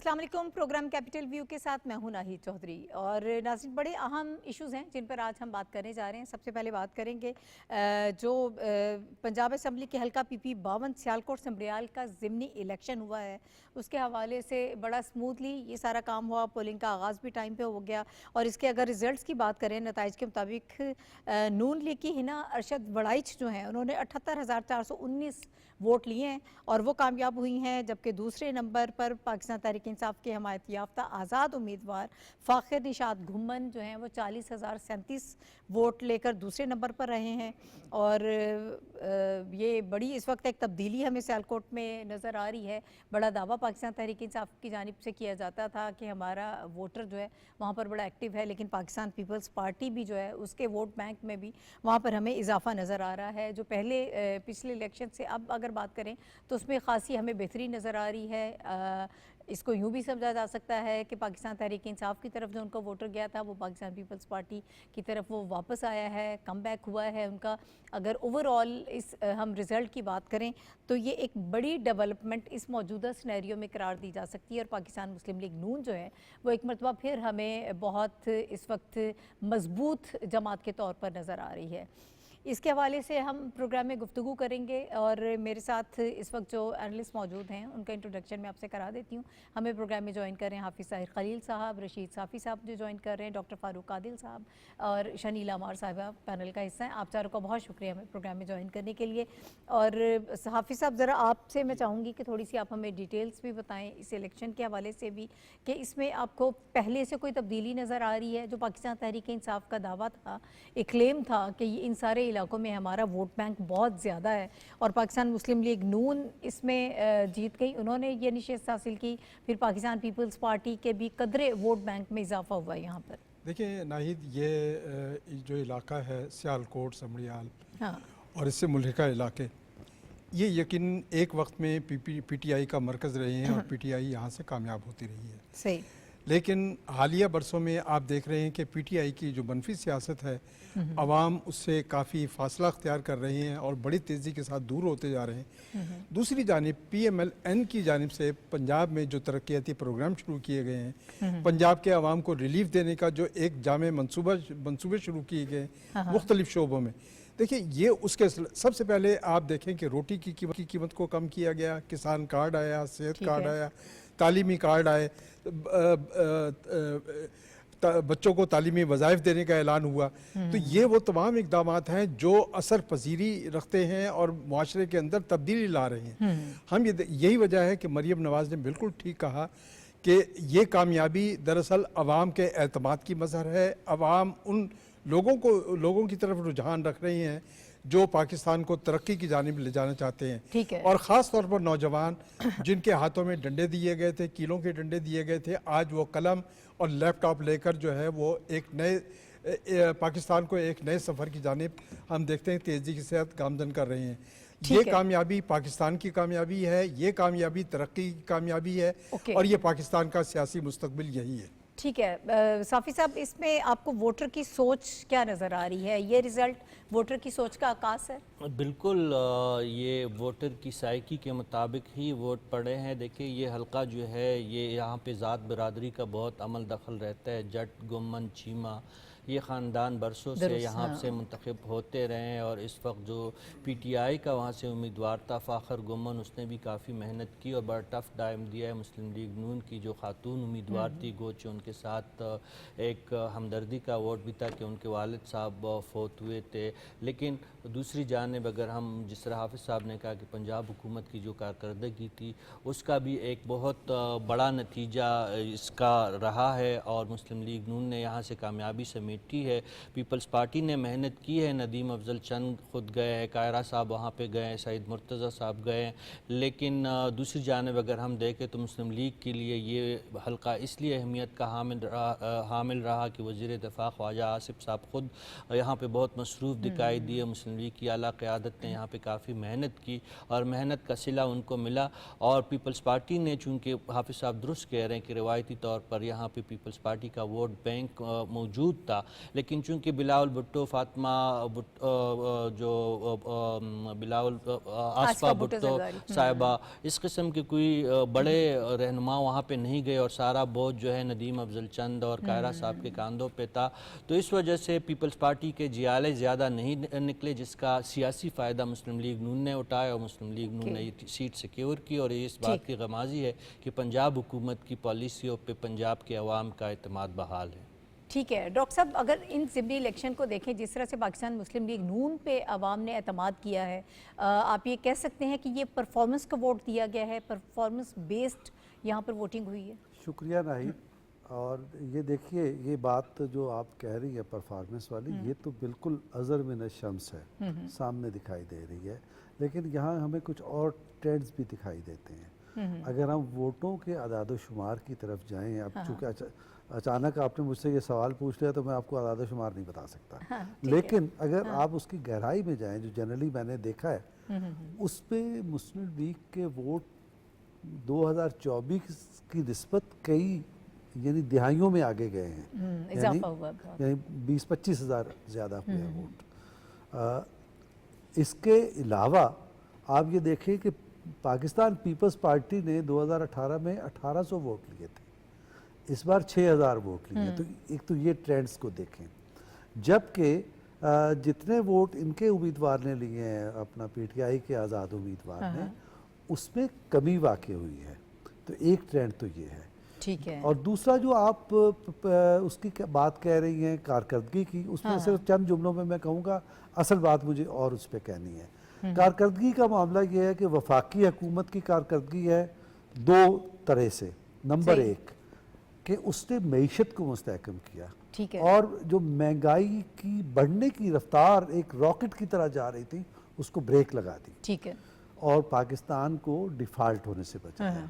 अस्सलाम वालेकुम। Programme capital view के साथ मैं हूं नाहिद चौधरी और नाज़रीन बड़े अहम इश्यूज़ हैं जिन पर आज हम बात करने जा रहे हैं। सबसे पहले बात करेंगे जो पंजाब असम्बली के हल्का PP 52 सियालकोट समरियाल का ज़िमनी इलेक्शन हुआ है, उसके हवाले से बड़ा स्मूथली ये सारा काम हुआ। पोलिंग का आगाज़ भी टाइम पे हो गया और इसके अगर रिज़ल्ट्स की बात करें नताइज के मुताबिक नून लीग की हिना अरशद वड़ाइच जो हैं उन्होंने 78,419 वोट लिए हैं और वो कामयाब हुई हैं, जबकि दूसरे नंबर पर पाकिस्तान तहरीक इंसाफ के हमायत याफ्ता आज़ाद उम्मीदवार फ़ाखिर निशात घुम्मन जो हैं वो 40,037 वोट लेकर दूसरे नंबर पर रहे हैं। और ये बड़ी इस वक्त एक तब्दीली हमें सियालकोट में नज़र आ रही है। बड़ा दावा पाकिस्तान तहरीक इंसाफ की जानिब से किया जाता था कि हमारा वोटर जो है वहाँ पर बड़ा एक्टिव है, लेकिन पाकिस्तान पीपल्स पार्टी भी जो है उसके वोट बैंक में भी वहाँ पर हमें इजाफा नज़र आ रहा है। जो पहले पिछले इलेक्शन से अब अगर बात करें तो उसमें ख़ासी हमें बेहतरी नज़र आ रही है। इसको यूँ भी समझा जा सकता है कि पाकिस्तान तहरीक इंसाफ की तरफ जो उनका वोटर गया था वो पाकिस्तान पीपल्स पार्टी की तरफ वो वापस आया है, कम बैक हुआ है उनका। अगर ओवरऑल इस हम रिज़ल्ट की बात करें तो ये एक बड़ी डेवलपमेंट इस मौजूदा सिनेरियो में करार दी जा सकती है और पाकिस्तान मुस्लिम लीग नून जो है वो एक मरतबा फिर हमें बहुत इस वक्त मजबूत जमात के तौर पर नज़र आ रही है। इसके हवाले से हम प्रोग्राम में गुफ्तगू करेंगे और मेरे साथ इस वक्त जो एनालिस्ट मौजूद हैं उनका इंट्रोडक्शन मैं आपसे करा देती हूँ। हमें प्रोग्राम में ज्वाइन कर रहे हैं हाफिज़ साहिर खलील साहब, रशीद साफ़ी साहब जो ज्वाइन कर रहे हैं, डॉक्टर फ़ारूक आदिल साहब और शनीला मार साहिबा पैनल का हिस्सा हैं। आप चारों का बहुत शुक्रिया हमें प्रोग्राम में ज्वाइन करने के लिए। और हाफिज़ साहब ज़रा आपसे मैं चाहूँगी कि थोड़ी सी आप हमें डिटेल्स भी बताएँ इस इलेक्शन के हवाले से भी कि इसमें आपको पहले से कोई तब्दीली नज़र आ रही है। जो पाकिस्तान तहरीक इंसाफ का दावा था, एक क्लेम था कि इन सारे इलाकों में हमारा वोट बैंक बहुत ज़्यादा है और पाकिस्तान मुस्लिम लीग नून इसमें जीत गई, उन्होंने ये निशस्त हासिल की, फिर पाकिस्तान पीपल्स पार्टी के भी कदरे वोट बैंक में इजाफा हुआ यहाँ पर। देखिए नाहिद, ये जो इलाका है सियालकोट समरियाल हाँ, और इससे मुल्हिका इलाके, ये यकीन एक वक्त में PTI का मरकज़ रहे हैं और PTI यहाँ से कामयाब होती रही है। सही। लेकिन हालिया बरसों में आप देख रहे हैं कि PTI की जो मनफी सियासत है, अवाम उससे काफ़ी फासला अख्तियार कर रहे हैं और बड़ी तेज़ी के साथ दूर होते जा रहे हैं। दूसरी जानिब PMLN की जानिब से पंजाब में जो तरक्याती प्रोग्राम शुरू किए गए हैं, पंजाब के अवाम को रिलीफ देने का जो एक जामे मंसूबे शुरू किए गए मुख्तलिफ शोबों में, देखिए ये उसके सबसे पहले आप देखें कि रोटी की कीमत को कम किया गया, किसान कार्ड आया, सेहत कार्ड आया, तालीमी कार्ड आए, बच्चों को तालीमी वज़ाइफ देने का ऐलान हुआ। तो ये वो तमाम इक़दामात हैं जो असर पजीरी रखते हैं और मुआशरे के अंदर तब्दीली ला रहे हैं। हम यही वजह है कि मरीम नवाज़ ने बिल्कुल ठीक कहा कि ये कामयाबी दरअसल अवाम के एतमाद की मज़हर है। अवाम उन लोगों की तरफ रुझान रख रहे हैं जो पाकिस्तान को तरक्की की जानिब ले जाना चाहते हैं। ठीक है। और ख़ास तौर पर नौजवान जिनके हाथों में डंडे दिए गए थे, कीलों के डंडे दिए गए थे, आज वो कलम और लैपटॉप लेकर जो है वो एक नए पाकिस्तान को एक नए सफ़र की जानिब हम देखते हैं तेज़ी के साथ गामजन कर रहे हैं। ये कामयाबी पाकिस्तान की कामयाबी है, ये कामयाबी तरक्की की कामयाबी है और ये पाकिस्तान का सियासी मुस्तकबिल यही है। ठीक है। साफ़ी साहब, इसमें आपको वोटर की सोच क्या नज़र आ रही है? ये रिज़ल्ट वोटर की सोच का आकाश है? बिल्कुल, ये वोटर की साइकी के मुताबिक ही वोट पड़े हैं। देखिए ये हल्का जो है ये यहाँ पे ज़ात बिरादरी का बहुत अमल दखल रहता है। जट, गुम्मन, चीमा ये ख़ानदान बरसों से यहाँ से मुंतखब होते रहे हैं और इस वक्त जो PTI का वहाँ से उम्मीदवार था फ़ाखिर गुम्मन, उसने भी काफ़ी मेहनत की और बड़ा टफ टाइम दिया है। मुस्लिम लीग नून की जो खातून उम्मीदवार थी, गोचे उनके साथ एक हमदर्दी का वोट भी था कि उनके वालिद साहब फौत हुए थे। लेकिन दूसरी जानिब अगर हम जिस तरह हाफिज़ साहब ने कहा कि पंजाब हुकूमत की जो कारकर्दगी थी उसका भी एक बहुत बड़ा नतीजा इसका रहा है और मुस्लिम लीग नून ने यहाँ से कामयाबी समेटी है। पीपल्स पार्टी ने मेहनत की है, नदीम अफजल चंद खुद गए हैं, कायरा साहब वहाँ पे गए हैं, सईद मुर्तज़ा साहब गए हैं। लेकिन दूसरी जानिब अगर हम देखें तो मुस्लिम लीग के लिए ये हल्का इसलिए अहमियत का हामिल रहा कि वज़ीर दिफ़ा ख्वाजा आसिफ साहब ख़ुद यहाँ पे बहुत मसरूफ़ दिखाई दिए। मुस्लिम लीग की आला क़यादत ने यहाँ पे काफ़ी मेहनत की और मेहनत का सिला उनको मिला। और पीपल्स पार्टी ने, चूँकि हाफिज़ साहब दुरुस्त कह रहे हैं कि रिवायती तौर पर यहाँ पे पीपल्स पार्टी का वोट बैंक मौजूद था, लेकिन चूंकि बिलावल भुट्टो, फातिमा जो बिलावल आसफा भुट्टो जरदारी। साहिबा, इस किस्म के कोई बड़े रहनुमा वहाँ पे नहीं गए और सारा बोझ जो है नदीम अफजल चंद और कायरा साहब के कंधों पे था। तो इस वजह से पीपल्स पार्टी के जियाले ज़्यादा नहीं निकले, जिसका सियासी फ़ायदा मुस्लिम लीग नून ने उठाया और मुस्लिम लीग नून ने ये सीट सिक्योर की। और ये इस बात की गमाजी है कि पंजाब हुकूमत की पॉलिसियों पे पंजाब के अवाम का एतमाद बहाल है। ठीक है डॉक्टर साहब, अगर इन ज़िमनी इलेक्शन को देखें, जिस तरह से पाकिस्तान मुस्लिम लीग नून पे अवाम ने एतमाद किया है, आप ये कह सकते हैं कि ये परफॉर्मेंस का वोट दिया गया है, परफॉर्मेंस बेस्ड यहाँ पर वोटिंग हुई है? शुक्रिया नाहिद। और ये देखिए, ये बात जो आप कह रही है परफॉर्मेंस वाली, ये तो बिल्कुल अज़र मिन शम्स है, सामने दिखाई दे रही है। लेकिन यहाँ हमें कुछ और ट्रेंड्स भी दिखाई देते हैं। अगर हम वोटों के अदाद शुमार की तरफ जाएं, अब चूँकि अचानक आपने मुझसे ये सवाल पूछ लिया तो मैं आपको अदाद शुमार नहीं बता सकता, लेकिन अगर आप उसकी गहराई में जाएं, जो जनरली मैंने देखा है, उस पर मुस्लिम लीग के वोट 2024 की निस्बत कई यानी दिहाइयों में आगे गए हैं, यानी 20-25 हज़ार ज़्यादा हुए हैं वोट। इसके अलावा आप ये देखें कि पाकिस्तान पीपल्स पार्टी ने 2018 में 1800 वोट लिए थे, इस बार 6000 वोट लिए। तो एक तो ये ट्रेंड्स को देखें, जबकि जितने वोट इनके उम्मीदवार ने लिए हैं, अपना पीटीआई के आज़ाद उम्मीदवार ने, उसमें कमी वाक़ई हुई है। तो एक ट्रेंड तो ये है। ठीक है। और दूसरा जो आप उसकी बात कह रही हैं कारकर्दगी की, उसमें सिर्फ चंद जुमलों में मैं कहूँगा, असल बात मुझे और उस पर कहनी है। कारकर्दगी का मामला ये है कि वफाकी हुकूमत की कारकर्दगी है दो तरह से। नंबर एक कि उसने मईशत को मुस्तहकम किया, ठीक है, और जो महंगाई की बढ़ने की रफ्तार एक रॉकेट की तरह जा रही थी, उसको ब्रेक लगा दी, ठीक है, और पाकिस्तान को डिफ़ाल्ट होने से बचाया।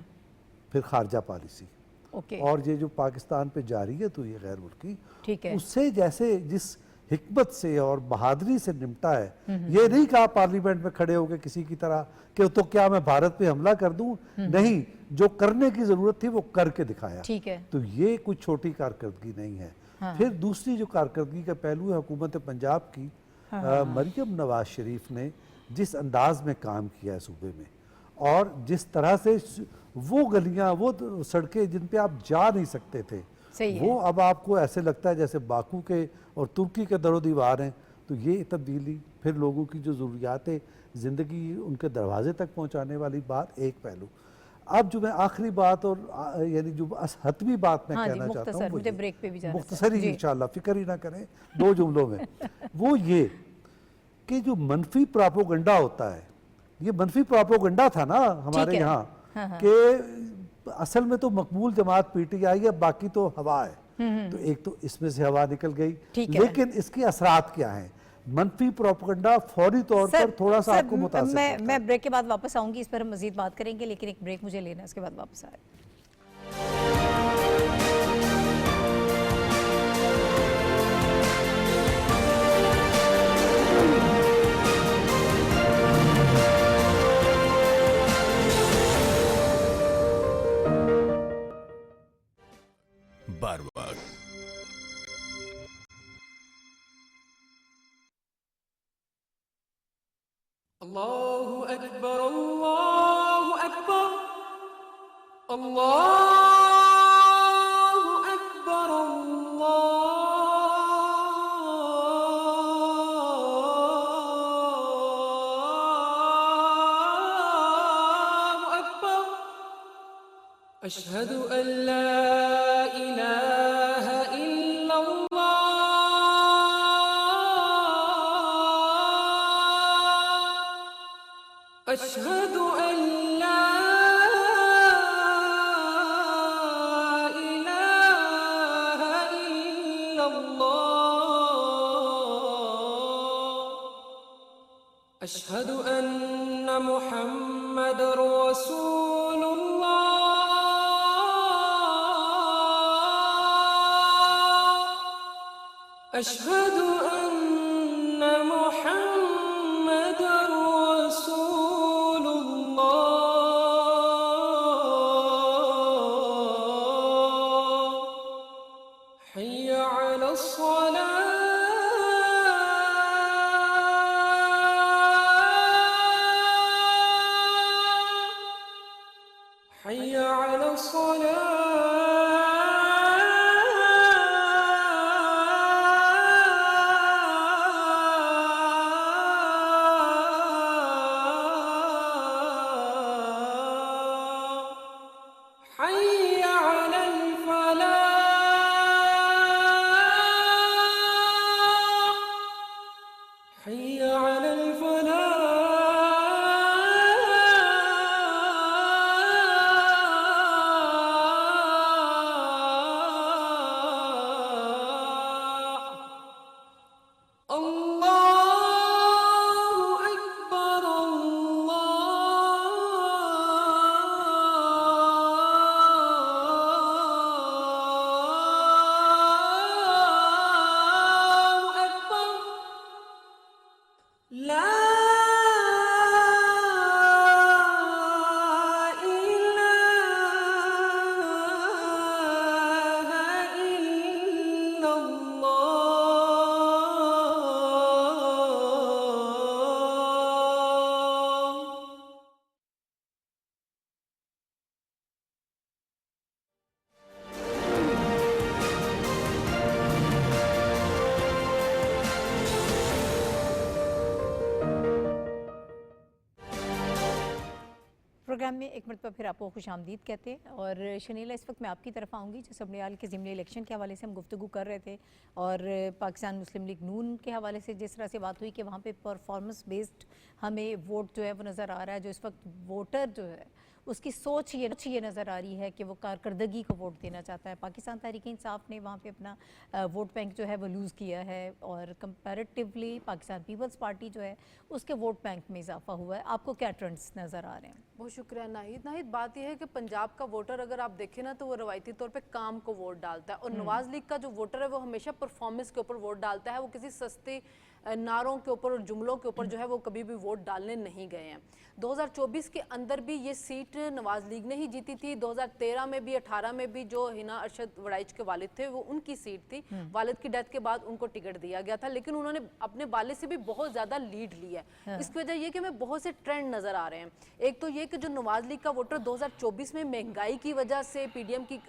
फिर खारजा पॉलिसी, ओके, और ये जो पाकिस्तान पे जारी है तो ये गैर मुल्की, ठीक है, उससे जैसे जिस हिकमत से और बहादुरी से निपटा है, ये नहीं कहा पार्लियामेंट में खड़े होकर किसी की तरह कि तो क्या मैं भारत पे हमला कर दूं, नहीं, जो करने की जरूरत थी वो करके दिखाया। ठीक है, तो ये कोई छोटी कारकर्दगी नहीं है। फिर दूसरी जो कारकर्दगी का पहलू है हुकूमत पंजाब की, मरियम नवाज शरीफ ने जिस अंदाज में काम किया है सूबे में, और जिस तरह से वो गलियां, वो सड़कें जिन पे आप जा नहीं सकते थे, वो अब आपको ऐसे लगता है जैसे बाकू के और तुर्की के दरो दीवार हैं। तो ये तब्दीली, फिर लोगों की जो ज़रूरियात ज़िंदगी उनके दरवाजे तक पहुंचाने वाली बात, एक पहलू। अब जो मैं आखिरी बात और यानी जो हतमी बात मैं कहना चाहता हूँ, मुझे ब्रेक पे भी जाना है, मुख्तसर ही इंशाल्लाह, फिक्र ही ना करें, 2 जुमलों में, वो ये कि जो मनफी प्रोपेगेंडा होता है, ये मनफी प्रोपेगेंडा था ना हमारे यहाँ, कि असल में तो मकबूल जमात पीटीआई है, बाकी तो हवा है। तो एक तो इसमें से हवा निकल गई, लेकिन इसके असरात क्या हैं? मनफी प्रोपेगेंडा फौरी तौर पर थोड़ा सा आपको मुतासिर करता है। मैं ब्रेक के बाद वापस आऊंगी, इस पर हम मजीद बात करेंगे, लेकिन एक ब्रेक मुझे लेना है, उसके बाद वापस आए। बारबाग अल्लाहु अकबर, अल्लाहु अकबर, अल्लाहु अकबर, अल्लाहु अकबर, अशहदु अल्ला इलाहा इल्लल्लाह, अशहदु अल्ला इलाहा इल्लल्लाह, अशहदु अन्ना मुहम्मदर रसूलुल्लाह, अशहदु अन्ना मुहम्मदर रसूलुल्लाह, हय्य अला अस्सलाह। प्रोग्राम में एक मरतबा फिर आपको खुश आमदीद कहते हैं। और शनीला, इस वक्त मैं आपकी तरफ आऊँगी। जो सबनियाल के ज़िमनी इलेक्शन के हवाले से हम गुफ्तगू कर रहे थे और पाकिस्तान मुस्लिम लीग नून के हवाले से जिस तरह से बात हुई कि वहाँ पे परफॉर्मेंस बेस्ड हमें वोट जो है वो नज़र आ रहा है। जो इस वक्त वोटर जो है उसकी सोच ये नज़र आ रही है कि वो कारकर्दगी को वोट देना चाहता है। पाकिस्तान तहरीक इंसाफ ने वहाँ पे अपना वोट बैंक जो है वो लूज़ किया है और कंपैरेटिवली पाकिस्तान पीपल्स पार्टी जो है उसके वोट बैंक में इजाफा हुआ है। आपको क्या ट्रेंड्स नज़र आ रहे हैं? बहुत शुक्रिया नाहिद। बात यह है कि पंजाब का वोटर अगर आप देखें ना तो वो रवायती तौर पे काम को वोट डालता है और नवाज लीग का जो वोटर है वो हमेशा परफॉर्मेंस के ऊपर वोट डालता है। वो किसी सस्ते नारों के ऊपर और जुमलों के ऊपर जो है वो कभी भी वोट डालने नहीं गए हैं। 2024 के अंदर भी ये सीट नवाज लीग ने ही जीती थी। 2013 में भी 18 में भी जो हिना अरशद वड़ाइच के वालिद थे वो उनकी सीट थी। वालिद की डेथ के बाद उनको टिकट दिया गया था, लेकिन उन्होंने अपने वालिद से भी बहुत ज़्यादा लीड ली है। इसकी वजह ये कि हमें बहुत से ट्रेंड नज़र आ रहे हैं। एक तो ये कि जो नवाज लीग का वोटर 2024 में महंगाई की वजह से PDM की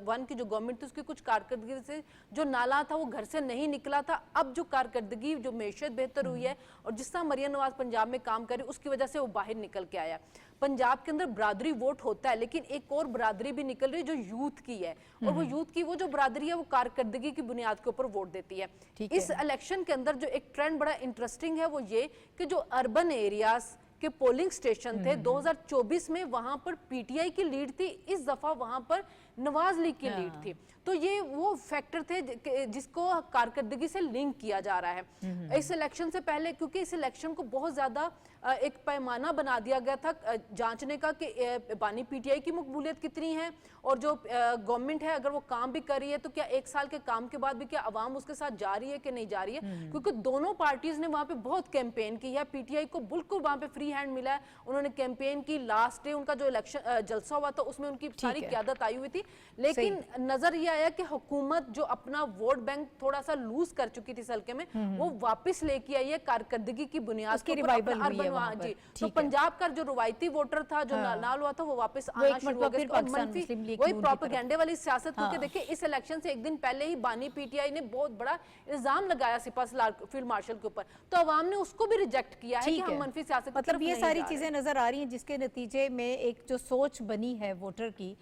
1 की जो गवर्नमेंट थी उसकी कुछ कारकर्दगी से जो नाला था वो घर से नहीं निकला था। अब जो कारकर्दगी जो मैशत बेहतर हुई है और जिस तरह मरियम नवाज पंजाब में काम करे उसकी वजह से वो बाहर निकल के आया। पंजाब के अंदर बरादरी वोट होता है, लेकिन एक और बरादरी भी निकल रही है जो यूथ की है और वो यूथ की वो जो बरादरी है वो कारकर्दगी की बुनियाद के ऊपर वोट देती है। इस इलेक्शन के अंदर जो एक ट्रेंड बड़ा इंटरेस्टिंग है वो ये कि जो अर्बन एरियाज के पोलिंग स्टेशन थे 2024 में वहां पर PTI की लीड थी, इस दफा वहां पर नवाज लीग की लीड थी। तो ये वो फैक्टर थे जिसको कारकर्दगी से लिंक किया जा रहा है इस इलेक्शन से पहले, क्योंकि इस इलेक्शन को बहुत ज्यादा एक पैमाना बना दिया गया था जांचने का कि बानी PTI की मकबूलियत कितनी है और जो गवर्नमेंट है अगर वो काम भी कर रही है तो क्या 1 साल के काम के बाद भी क्या अवाम उसके साथ जा रही है कि नहीं जा रही है। क्योंकि दोनों पार्टीज ने वहां पे बहुत कैंपेन की है। PTI को बिल्कुल वहां पे फ्री हैंड मिला है, उन्होंने कैंपेन की। लास्ट डे उनका जो इलेक्शन जलसा हुआ था उसमें उनकी सारी क़यादत आई हुई थी, लेकिन नजर ये आया कि हुकूमत जो अपना वोट बैंक थोड़ा सा लूज कर चुकी थी इस हल्के में वो वापस लेके आई है कारकर्दगी की बुनियाद के ऊपर। जी, तो पंजाब का जो रवायती वोटर था जो नाल हुआ था वो वापस आना शुरू हो गया और मनफी वही प्रोपेगेंडे वाली सियासत। क्योंकि देखिए इस इलेक्शन से एक दिन पहले ही बानी PTI ने बहुत बड़ा इल्जाम लगाया सिपा सलार फील्ड मार्शल के ऊपर, तो अवाम ने उसको भी रिजेक्ट किया है कि हम मनफी सियासत। मतलब ये सारी चीजें नजर आ रही हैं जिसके नतीजे में एक जो सोच बनी है वोटर की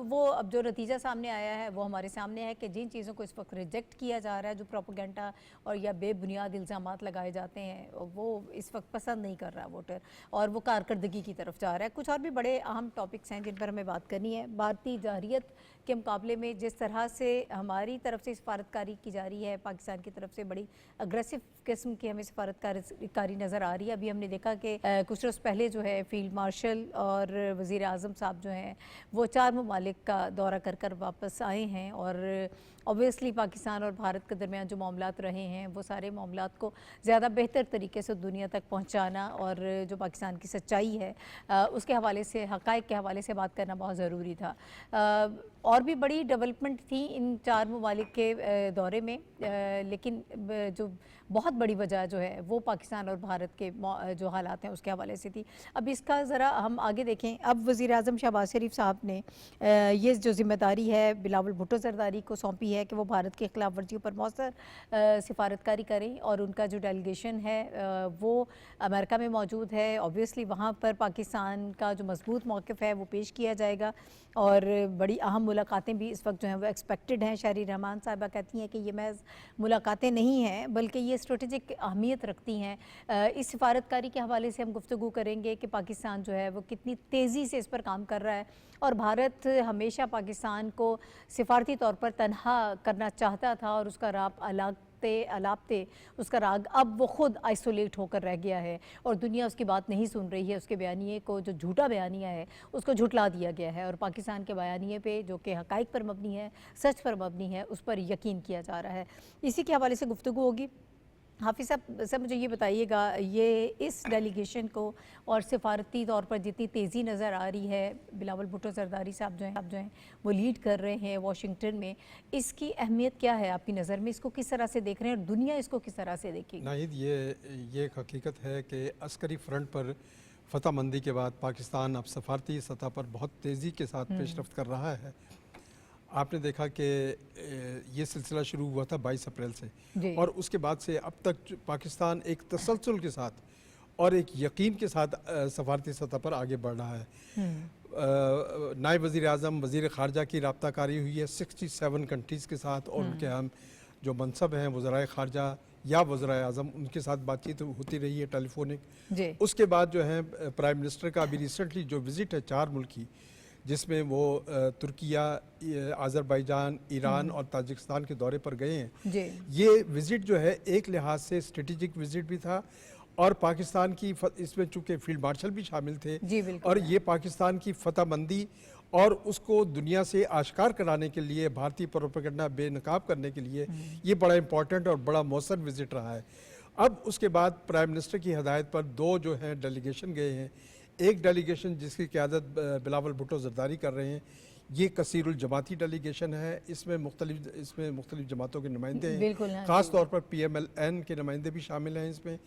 वो अब जो नतीजा सामने आया है वो हमारे सामने है कि जिन चीज़ों को इस वक्त रिजेक्ट किया जा रहा है, जो प्रोपेगेंडा और या बेबुनियाद इल्ज़ामात लगाए जाते हैं वो इस वक्त पसंद नहीं कर रहा वोटर और वो कारकर्दगी की तरफ जा रहा है। कुछ और भी बड़े अहम टॉपिक्स हैं जिन पर हमें बात करनी है। भारतीय जारहियत के मुकाबले में जिस तरह से हमारी तरफ से सफारतकारी की जा रही है, पाकिस्तान की तरफ से बड़ी अग्रेसिव किस्म की हमें सफारतकारी नज़र आ रही है। अभी हमने देखा कि कुछ रोज़ पहले जो है फील्ड मार्शल और वज़ीर आज़म साहब जो हैं वो 4 ममालिक का दौरा कर कर वापस आए हैं और ऑब्वियसली पाकिस्तान और भारत के दरमियान जो मामलात रहे हैं वो सारे मामलात को ज़्यादा बेहतर तरीके से दुनिया तक पहुँचाना और जो पाकिस्तान की सच्चाई है उसके हवाले से, हक़ाइक़ के हवाले से बात करना बहुत ज़रूरी था। और भी बड़ी डेवलपमेंट थी इन 4 ममालिक के दौरे में, लेकिन जो बहुत बड़ी वजह जो है वो पाकिस्तान और भारत के जो हालात हैं उसके हवाले से थी। अब इसका ज़रा हम आगे देखें। अब वज़ीर आज़म शहबाज शरीफ साहब ने ये जो ज़िम्मेदारी है बिलावल भुट्टो ज़रदारी को सौंपी है कि वो भारत की खिलाफ वर्जियों पर मौसर सिफारतकारी करें और उनका जो डेलीगेशन है वो अमेरिका में मौजूद है। ऑब्वियसली वहाँ पर पाकिस्तान का जो मजबूत मौक़िफ़ है वो पेश किया जाएगा और बड़ी अहम मुलाकातें भी इस वक्त जो हैं वो एक्सपेक्टेड हैं। शहरी रहमान साहिबा कहती हैं कि ये महज मुलाकातें नहीं हैं बल्कि ये स्ट्रेटेजिक अहमियत रखती हैं। इस सिफारतकारी के हवाले से हम गुफ्तगू करेंगे कि पाकिस्तान जो है वो कितनी तेज़ी से इस पर काम कर रहा है और भारत हमेशा पाकिस्तान को सिफारती तौर पर तनहा करना चाहता था और उसका राग अलापते उसका राग अब वो खुद आइसोलेट होकर रह गया है और दुनिया उसकी बात नहीं सुन रही है। उसके बयानिए को जो झूठा बयानिया है उसको झुटला दिया गया है और पाकिस्तान के बयानिए पे जो कि हक़ाइक़ पर मबनी है, सच पर मबनी है, उस पर यकीन किया जा रहा है। इसी के हवाले से गुफ्तगू होगी। हाफिज़ साहब सब मुझे ये बताइएगा, ये इस डेलीगेशन को और सिफारती तौर पर जितनी तेज़ी नज़र आ रही है, बिलावल भुट्टो ज़रदारी साहब जो हैं वो लीड कर रहे हैं वाशिंगटन में, इसकी अहमियत क्या है आपकी नज़र में? इसको किस तरह से देख रहे हैं और दुनिया इसको किस तरह से देखेगी? नाहिद, ये एक हकीकत है कि अस्करी फ्रंट पर फतहमंदी के बाद पाकिस्तान अब सफारती सतह पर बहुत तेज़ी के साथ पेशरफ्त कर रहा है। आपने देखा कि ये सिलसिला शुरू हुआ था 22 अप्रैल से और उसके बाद से अब तक पाकिस्तान एक तसलसल के साथ और एक यकीन के साथ सफारती सतह पर आगे बढ़ रहा है। नायब वज़ीर आज़म वज़ीर ख़ारजा की रब्ताकारी हुई है 67 कंट्रीज़ के साथ, और उनके हम जो मनसब हैं वज़राए ख़ारजा या वज़राए आज़म, उनके साथ बातचीत होती रही है टेलीफोनिक। जी उसके बाद जो है प्राइम मिनिस्टर का अभी रिसेंटली जो विज़िट है 4 मुल्क की, जिसमें वो तुर्किया, अज़रबैजान, ईरान और ताजिकिस्तान के दौरे पर गए हैं। जी ये विज़िट जो है एक लिहाज से स्ट्रेटेजिक विज़िट भी था, और पाकिस्तान की इसमें चूँकि फील्ड मार्शल भी शामिल थे, जी, बिल्कुल। और ये पाकिस्तान की फतहमंदी और उसको दुनिया से आश्कार कराने के लिए, भारतीय प्रोपेगेंडा बेनकाब करने के लिए ये बड़ा इंपॉर्टेंट और बड़ा मौसर विज़िट रहा है। अब उसके बाद प्राइम मिनिस्टर की हदायत पर 2 जो हैं डेलीगेशन गए हैं। एक डेलीगेशन जिसकी क़यादत बिलावल भुट्टो ज़रदारी कर रहे हैं, ये कसीरुल जमाती डेलीगेशन है। इसमें मुख्तलिफ जमातों के नुमाइंदे हैं, बिल्कुल, हाँ, ख़ास तौर पर PMLN के नुमाइंदे भी शामिल हैं इसमें।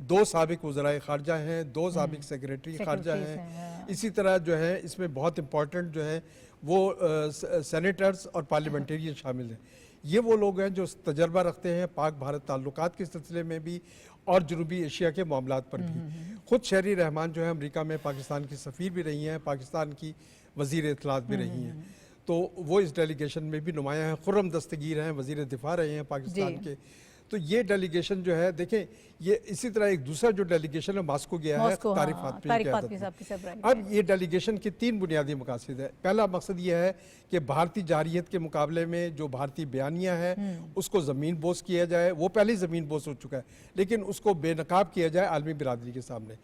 2 साबिक वज़राए ख़ारजा हैं, 2 साबिक सेक्रेटरी ख़ारजा सेक्रेटरीज हैं। हैं, हाँ। इसी तरह जो है इसमें बहुत इंपॉर्टेंट जो है वो सेनेटर्स और पार्लियामेंटेरियन शामिल हैं। ये वो लोग हैं जो तजर्बा रखते हैं पाक भारत ताल्लुकात के सिलसिले में भी और जनूबी एशिया के मामलात पर भी। ख़ुद शहरी रहमान जो है अमेरिका में पाकिस्तान की सफ़ीर भी रही हैं, पाकिस्तान की वज़ीर इत्तलात भी रही हैं, तो वो इस डेलीगेशन में भी नुमाया हैं। खुर्रम दस्तगीर हैं, वज़ीर दिफा रहे हैं पाकिस्तान जी। के। तो ये डेलीगेशन जो है देखें, ये इसी तरह एक दूसरा जो डेलीगेशन है मॉस्को गया है, मॉस्को, तारिक हाँ, फातमी तारिक की फातमी क़यादत साहब की में। सरबराही अब ये डेलीगेशन के 3 बुनियादी मकासद है। पहला मकसद ये है कि भारतीय जारियत के मुकाबले में जो भारतीय बयानिया है उसको ज़मीन बोस किया जाए। वो पहले ही ज़मीन बोस हो चुका है, लेकिन उसको बेनकाब किया जाए आलमी बिरादरी के सामने।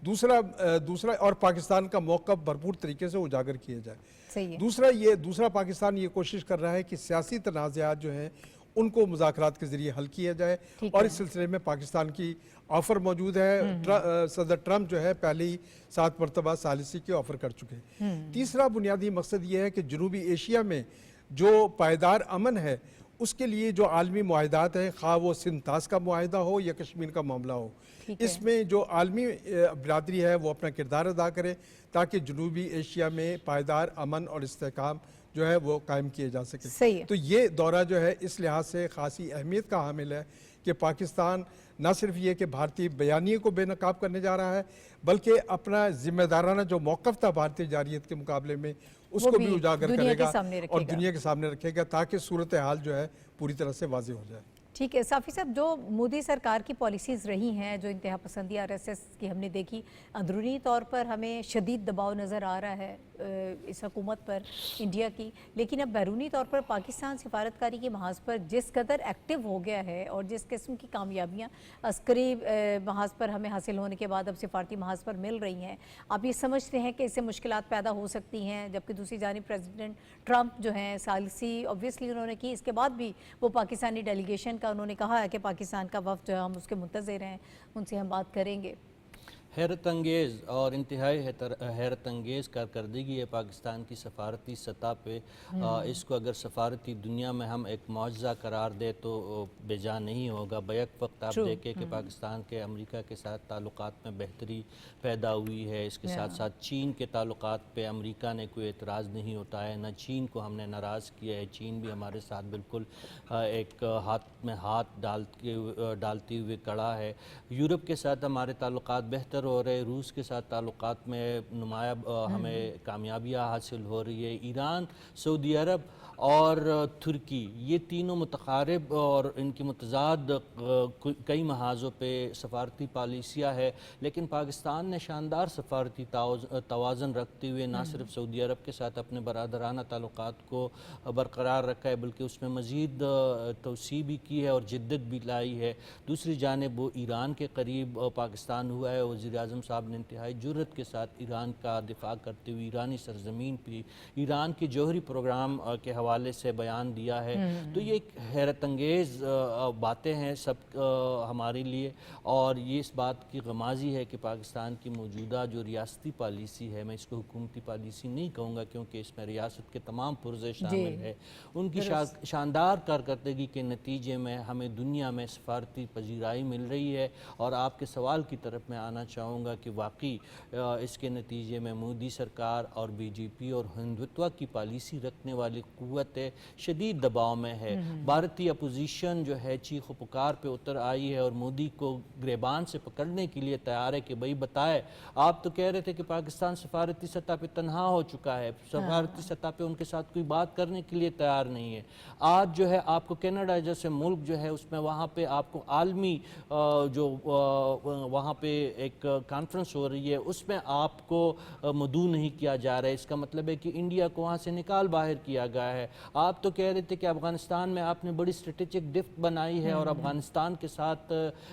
दूसरा और पाकिस्तान का मौक़िफ़ भरपूर तरीके से उजागर किया जाए। सही है। दूसरा पाकिस्तान ये कोशिश कर रहा है कि सियासी तनाज़ात जो हैं उनको मुज़ाकरात के ज़रिए हल किया जाए, ठीक और है। इस सिलसिले में पाकिस्तान की ऑफ़र मौजूद है। सदर ट्रम्प जो है पहले ही 7 मरतबा सालिसी के ऑफ़र कर चुके हैं। तीसरा बुनियादी मकसद ये है कि जनूबी एशिया में जो पायदार अमन है उसके लिए जो आलमी मुआहदात हैं, खा वो सिंतास का मुआहदा हो या कश्मीर का मामला हो, ठीक है। इसमें जो आलमी बिरादरी है वो अपना किरदार अदा करे ताकि जनूबी एशिया में पायदार अमन और इस्तेहकाम जो है वो कायम किए जा सके। सही है। तो ये दौरा जो है इस लिहाज से खासी अहमियत का हामिल है कि पाकिस्तान न सिर्फ ये कि भारतीय बयानिए को बेनकाब करने जा रहा है, बल्कि अपना जिम्मेदाराना जो मौक़िफ़ था भारतीय जारियत के मुकाबले में उसको भी उजागर दुनिया के करेगा सामने और रखेगा। दुनिया के सामने रखेगा, ताकि सूरत हाल जो है पूरी तरह से वाज़ेह हो जाए। ठीक है साफ़ी साहब, जो मोदी सरकार की पॉलिसीज़ रही हैं, जो इंतहा पसंदी RSS की हमने देखी, अंदरूनी तौर पर हमें शदीद दबाव नज़र आ रहा है इस हुकूमत पर इंडिया की, लेकिन अब बैरूनी तौर पर पाकिस्तान सिफारतकारी के महाज पर जिस कदर एक्टिव हो गया है और जिस किस्म की कामयाबियाँ अस्करी महाज पर हमें हासिल होने के बाद अब सिफारती महाज पर मिल रही हैं, आप ये समझते हैं कि इससे मुश्किलात पैदा हो सकती हैं? जबकि दूसरी जानिब प्रेसिडेंट ट्रंप जो हैं सालिसी ऑब्वियसली उन्होंने की, इसके बाद भी वो पाकिस्तानी डेलीगेशन का उन्होंने कहा है कि पाकिस्तान का वफ़द जो है हम उसके मुंतज़िर हैं, उनसे हम बात करेंगे। हैरत अंगेज़ और इंतहाई हैरत अंगेज़ कारकर्दगी है पाकिस्तान की सफारती सतह पे। इसको अगर सफारती दुनिया में हम एक मौजज़ा करार दे तो बेजा नहीं होगा। बैक वक्त आप देखें कि पाकिस्तान के अमेरिका के साथ ताल्लुकात में बेहतरी पैदा हुई है। इसके साथ साथ चीन के ताल्लुकात पे अमेरिका ने कोई एतराज़ नहीं होता है, न चीन को हमने नाराज़ किया है। चीन भी हमारे साथ बिल्कुल एक हाथ में हाथ डालती हुए खड़ा है। यूरोप के साथ हमारे ताल्लुकात बेहतर हो रहे, रूस के साथ ताल्लुकात में नुमाया हमें कामयाबियाँ हासिल हो रही है। ईरान, सऊदी अरब और तुर्की ये तीनों मुतकारिब और इनकी मुतज़ाद कई महाज़ों पे सफारती पॉलिसियाँ है, लेकिन पाकिस्तान ने शानदार सफारती तवाज़न रखते हुए ना सिर्फ सऊदी अरब के साथ अपने बरादराना ताल्लुकात को बरकरार रखा है, बल्कि उसमें मज़ीद तोसी भी की है और जिद्दत भी लाई है। दूसरी जानिब वो ईरान के करीब पाकिस्तान हुआ है। वज़ीर आज़म साहब ने इंतहाई जुर्रत के साथ ईरान का दिफा करते हुए ईरानी सरजमीन पर ईरान के जौहरी प्रोग्राम के हवाले से बयान दिया है। तो ये एक हैरत अंगेज़ बातें हैं सब हमारे लिए, और ये इस बात की गमाजी है कि पाकिस्तान की मौजूदा जो रियासती पॉलिसी है, मैं इसको हुकूमती पॉलिसी नहीं कहूँगा क्योंकि इसमें रियासत के तमाम पुरज़े शामिल है, उनकी शानदार कारकर्दगी के नतीजे में हमें दुनिया में सफारती पजीराई मिल रही है। और आपके सवाल की तरफ मैं आना चाहूँगा कि वाकई इसके नतीजे में मोदी सरकार और BJP और हिंदुत्व की पॉलिसी रखने वाली कुव्वत मुसीबत है, शदीद दबाव में है। भारतीय अपोजिशन जो है चीख पुकार पे उतर आई है और मोदी को गिरबान से पकड़ने के लिए तैयार है कि भाई बताए, आप तो कह रहे थे कि पाकिस्तान सफारती सतह पे तनहा हो चुका है, सफारती सतह पे उनके साथ कोई बात करने के लिए तैयार नहीं है। आज जो है आपको कनाडा जैसे मुल्क जो है उसमें वहाँ पे आपको आलमी जो वहाँ पे एक कॉन्फ्रेंस हो रही है उसमें आपको मदऊ नहीं किया जा रहा है। इसका मतलब है कि इंडिया को वहाँ से निकाल बाहर किया गया है। आप तो कह रहे थे कि अफगानिस्तान में आपने बड़ी स्ट्रेटेजिक डिफ्ट बनाई है और अफगानिस्तान के साथ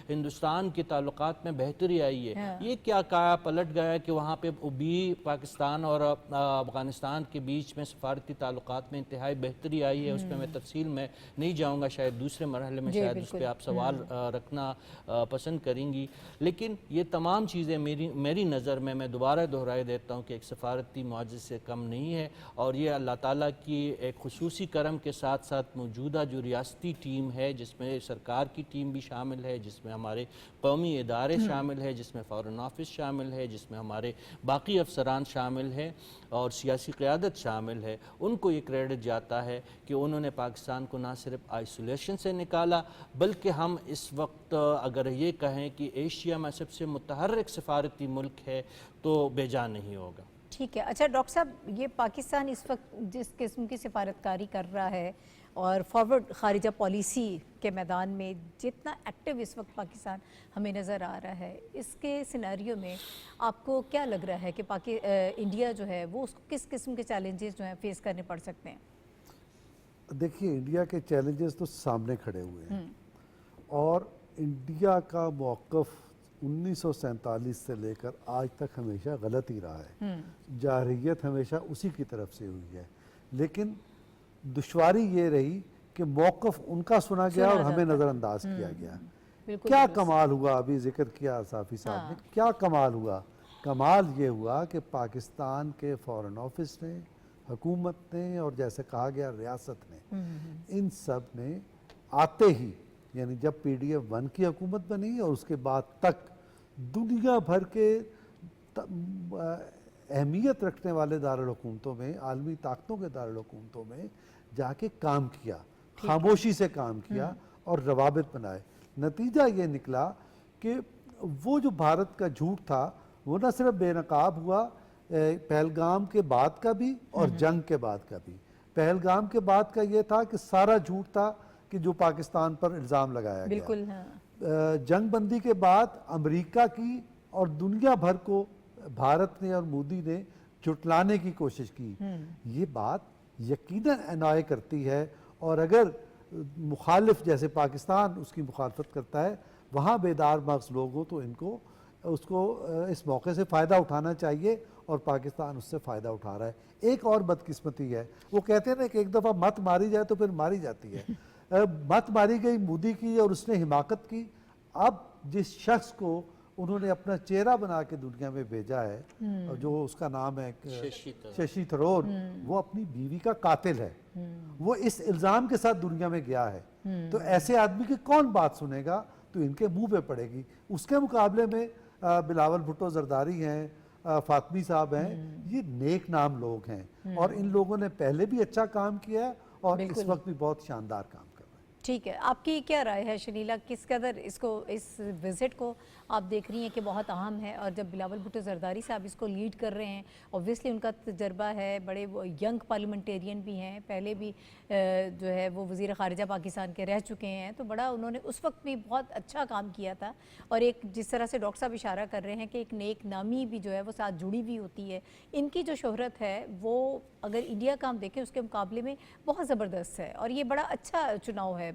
हिंदुस्तान के ताल्लुकात में बेहतरी आई है। ये क्या काया पलट गया है कि वहाँ पे भी पाकिस्तान और अफगानिस्तान के बीच में सफारती ताल्लुकात में इंतहाई बेहतरी आई है। उसमें मैं तफसील में नहीं जाऊँगा, शायद दूसरे मरहले में शायद उस पर आप सवाल रखना पसंद करेंगी। लेकिन ये तमाम चीज़ें मेरी नज़र में, मैं दोबारा दोहराए देता हूँ कि एक सफारती मुआवजे से कम नहीं है और ये अल्लाह ताला की एक खुसूसी करम के साथ साथ मौजूदा जो रियासती टीम है जिसमें सरकार की टीम भी शामिल है, जिसमें हमारे कौमी इदारे शामिल है, जिसमें फ़ॉरेन ऑफिस शामिल है, जिसमें हमारे बाकी अफसरान शामिल हैं और सियासी क़यादत शामिल है, उनको ये क्रेडिट जाता है कि उन्होंने पाकिस्तान को ना सिर्फ आइसोलेशन से निकाला बल्कि हम इस वक्त अगर ये कहें कि एशिया में सबसे मुतहर्रिक सफारती मुल्क है तो बेजा नहीं होगा। ठीक है। अच्छा डॉक्टर साहब, ये पाकिस्तान इस वक्त जिस किस्म की सिफारतकारी कर रहा है और फॉरवर्ड खारिजा पॉलिसी के मैदान में जितना एक्टिव इस वक्त पाकिस्तान हमें नज़र आ रहा है, इसके सिनेरियो में आपको क्या लग रहा है कि इंडिया जो है वो उसको किस किस्म के चैलेंजेस जो हैं फेस करने पड़ सकते हैं? देखिए, इंडिया के चैलेंजेस तो सामने खड़े हुए हैं और इंडिया का मौक़िफ़ 1947 से लेकर आज तक हमेशा गलत ही रहा है। जारहियत हमेशा उसी की तरफ से हुई है, लेकिन दुश्वारी ये रही कि मौक़िफ़ उनका सुना गया और हमें नज़रअंदाज किया गया। क्या कमाल हुआ, अभी जिक्र किया साफ़ी साहब ने, क्या कमाल हुआ? कमाल ये हुआ कि पाकिस्तान के फ़ॉरेन ऑफिस ने, हुकूमत ने और जैसे कहा गया रियासत ने, इन सब ने आते ही, यानी जब PDF-1 की हुकूमत बनी और उसके बाद तक दुनिया भर के अहमियत रखने वाले दारुल हुकूमतों में, आलमी ताकतों के दारुल हुकूमतों में जाके काम किया, खामोशी से काम किया और रवाबित बनाए। नतीजा ये निकला कि वो जो भारत का झूठ था वो न सिर्फ बेनकाब हुआ पहलगाम के बाद का भी और जंग के बाद का भी। पहलगाम के बाद का ये था कि सारा झूठ था कि जो पाकिस्तान पर इल्ज़ाम लगाया बिल्कुल, गया। हाँ। जंग बंदी के बाद अमेरिका की और दुनिया भर को भारत ने और मोदी ने जुटलाने की कोशिश की। ये बात यकीनन एनाय करती है और अगर मुखालिफ जैसे पाकिस्तान उसकी मुखालफत करता है, वहाँ बेदार मग़ज़ लोग हो तो इनको उसको इस मौके से फ़ायदा उठाना चाहिए और पाकिस्तान उससे फ़ायदा उठा रहा है। एक और बदकिस्मती है, वो कहते हैं ना कि एक दफ़ा मत मारी जाए तो फिर मारी जाती है। मत मारी गई मोदी की और उसने हिमाकत की। अब जिस शख्स को उन्होंने अपना चेहरा बना के दुनिया में भेजा है और जो उसका नाम है शशि थरूर, वो अपनी बीवी का कातिल है। वो इस इल्ज़ाम के साथ दुनिया में गया है, तो ऐसे आदमी की कौन बात सुनेगा? तो इनके मुंह पे पड़ेगी। उसके मुकाबले में बिलावल भुट्टो जरदारी हैं, फातमी साहब हैं, ये नेक नाम लोग हैं और इन लोगों ने पहले भी अच्छा काम किया है और इस वक्त भी बहुत शानदार काम कर रहे हैं। ठीक है, आपकी क्या राय है शनीला, किस कदर इसको, इस विज़िट को आप देख रही हैं कि बहुत अहम है? और जब बिलावल भुट्टो जरदारी साहब इसको लीड कर रहे हैं, ऑब्वियसली उनका तजर्बा है, बड़े वो यंग पार्लियामेंटेरियन भी हैं, पहले भी जो है वो वज़ीर ख़ारिजा पाकिस्तान के रह चुके हैं, तो बड़ा उन्होंने उस वक्त भी बहुत अच्छा काम किया था। और एक जिस तरह से डॉक्टर साहब इशारा कर रहे हैं कि एक नेक नामी भी जो है वो साथ जुड़ी हुई होती है। इनकी जो शोहरत है वो अगर इंडिया का हम देखें उसके मुकाबले में बहुत ज़बरदस्त है और ये बड़ा अच्छा चुनाव है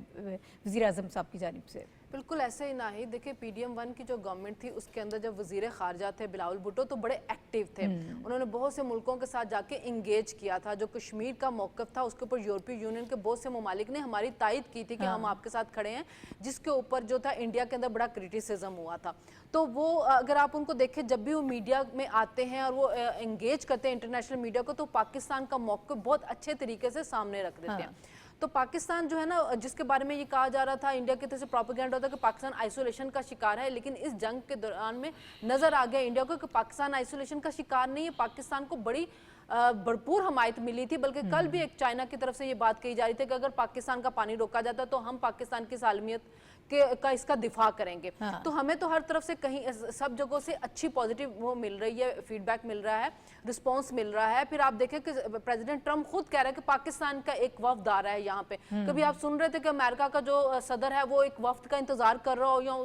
वज़ीर आज़म साहब की जानिब से। बिल्कुल ऐसे ही ना ही देखिए, PDM-1 की जो गवर्नमेंट थी उसके अंदर जब वजीर खारजा थे बिलावल भुट्टो तो बड़े एक्टिव थे। उन्होंने बहुत से मुल्कों के साथ जाके इंगेज किया था। जो कश्मीर का मौक़िफ़ था उसके ऊपर यूरोपीय यूनियन के बहुत से ममालिक ने हमारी तायद की थी कि हम आपके साथ खड़े हैं, जिसके ऊपर जो था इंडिया के अंदर बड़ा क्रिटिसिज्म हुआ था। तो वो अगर आप उनको देखें, जब भी वो मीडिया में आते हैं और वो इंगेज करते हैं इंटरनेशनल मीडिया को, तो पाकिस्तान का मौक़िफ़ बहुत अच्छे तरीके से सामने रख देते हैं। तो पाकिस्तान जो है ना, जिसके बारे में ये कहा जा रहा था इंडिया की तरफ से प्रोपेगेंडा होता है कि पाकिस्तान आइसोलेशन का शिकार है, लेकिन इस जंग के दौरान में नजर आ गया इंडिया को कि पाकिस्तान आइसोलेशन का शिकार नहीं है। पाकिस्तान को बड़ी भरपूर हमायत मिली थी, बल्कि कल भी एक चाइना की तरफ से ये बात कही जा रही थी कि अगर पाकिस्तान का पानी रोका जाता तो हम पाकिस्तान की सालमियत का इसका दिफा करेंगे। तो हमें तो हर तरफ से कहीं सब जगहों से अच्छी पॉजिटिव वो मिल रही है, फीडबैक मिल रहा है, रिस्पांस मिल रहा है। फिर आप देखें कि प्रेसिडेंट ट्रंप खुद कह रहे हैं कि पाकिस्तान का एक वफ्द आ रहा है यहाँ पे। कभी आप सुन रहे थे कि अमेरिका का जो सदर है वो एक वफ्द का इंतजार कर रहा हो या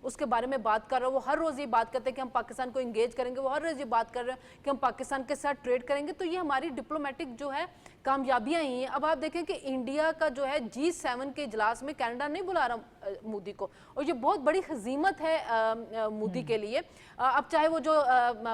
उसके बारे में बात कर रहा हो। वो हर रोज ये बात करते हैं कि हम पाकिस्तान को इंगेज करेंगे, वो हर रोज ये बात कर रहे हैं कि हम पाकिस्तान के साथ ट्रेड करेंगे। तो ये हमारी डिप्लोमेटिक जो है कामयाबियां ही हैं। अब आप देखें कि इंडिया का जो है G7 के इजलास में कनाडा नहीं बुला रहा मोदी को, और ये बहुत बड़ी हजीमत है मोदी के लिए। अब चाहे वो जो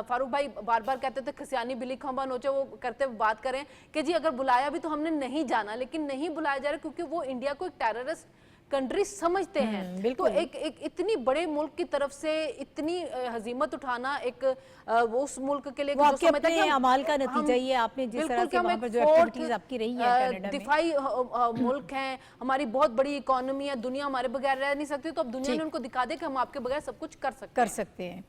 फारूक भाई बार बार कहते थे खसियानी बिल्ली खंबा नोचे, वो करते बात करें कि जी अगर बुलाया भी तो हमने नहीं जाना, लेकिन नहीं बुलाया जा रहा क्योंकि वो इंडिया को एक टेररिस्ट कंट्री समझते हैं। तो एक इतनी बड़े मुल्क की तरफ से इतनी हजीमत उठाना एक वो उस मुल्क के लिए वो आपके अपने अमाल का नतीजा ही है। आपने जिस तरह से वहाँ पर जो एक्टिविटीज आपकी रही है कनाडा में, दिफाई मुल्क हैं, हमारी बहुत बड़ी इकोनॉमी है, दुनिया हमारे बगैर रह नहीं सकती। तो अब दुनिया ने उनको दिखा दे कि हम आपके बगैर सब कुछ कर सकते हैं।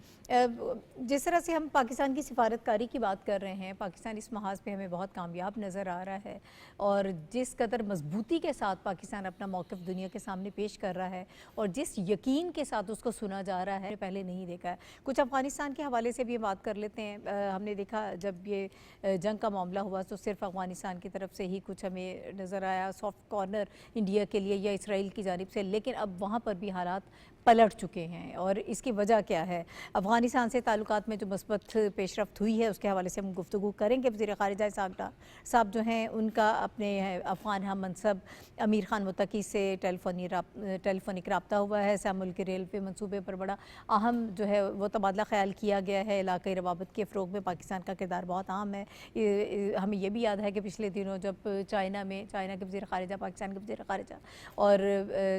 जिस तरह से हम पाकिस्तान की सिफारतकारी की बात कर रहे हैं, पाकिस्तान इस महाज पे हमें बहुत कामयाब नज़र आ रहा है, और जिस कदर मजबूती के साथ पाकिस्तान अपना मौक़िफ़ दुनिया के सामने पेश कर रहा है और जिस यकीन के साथ उसको सुना जा रहा है, पहले नहीं देखा है। कुछ अफ़गानिस्तान के हवाले से भी बात कर लेते हैं। हमने देखा जब ये जंग का मामला हुआ तो सिर्फ अफ़गानिस्तान की तरफ से ही कुछ हमें नज़र आया, सॉफ्ट कॉर्नर इंडिया के लिए या इसराइल की जानिब से, लेकिन अब वहाँ पर भी हालात पलट चुके हैं। और इसकी वजह क्या है? अफ़गानिस्तान से ताल्लुकात में जो मस्बत पेशरफ्त हुई है उसके हवाले से हम गुफ्तगू करेंगे। वज़ीर ख़ारिजा साहब जो हैं उनका अपने अफ़गान हम मनसब अमीर ख़ान मुत्तकी से टेलीफोनिक रब्ता हुआ है। मुल्क के रेलवे मनसूबे पर बड़ा अहम जो है वो तबादला ख्याल किया गया है। इलाक़ाई रवाबत के फ़रोग़ में पाकिस्तान का किरदार बहुत अहम है। हमें ये भी याद है कि पिछले दिनों जब चाइना के वज़ीर ख़ारिजा, पाकिस्तान के वज़ीर ख़ारिजा और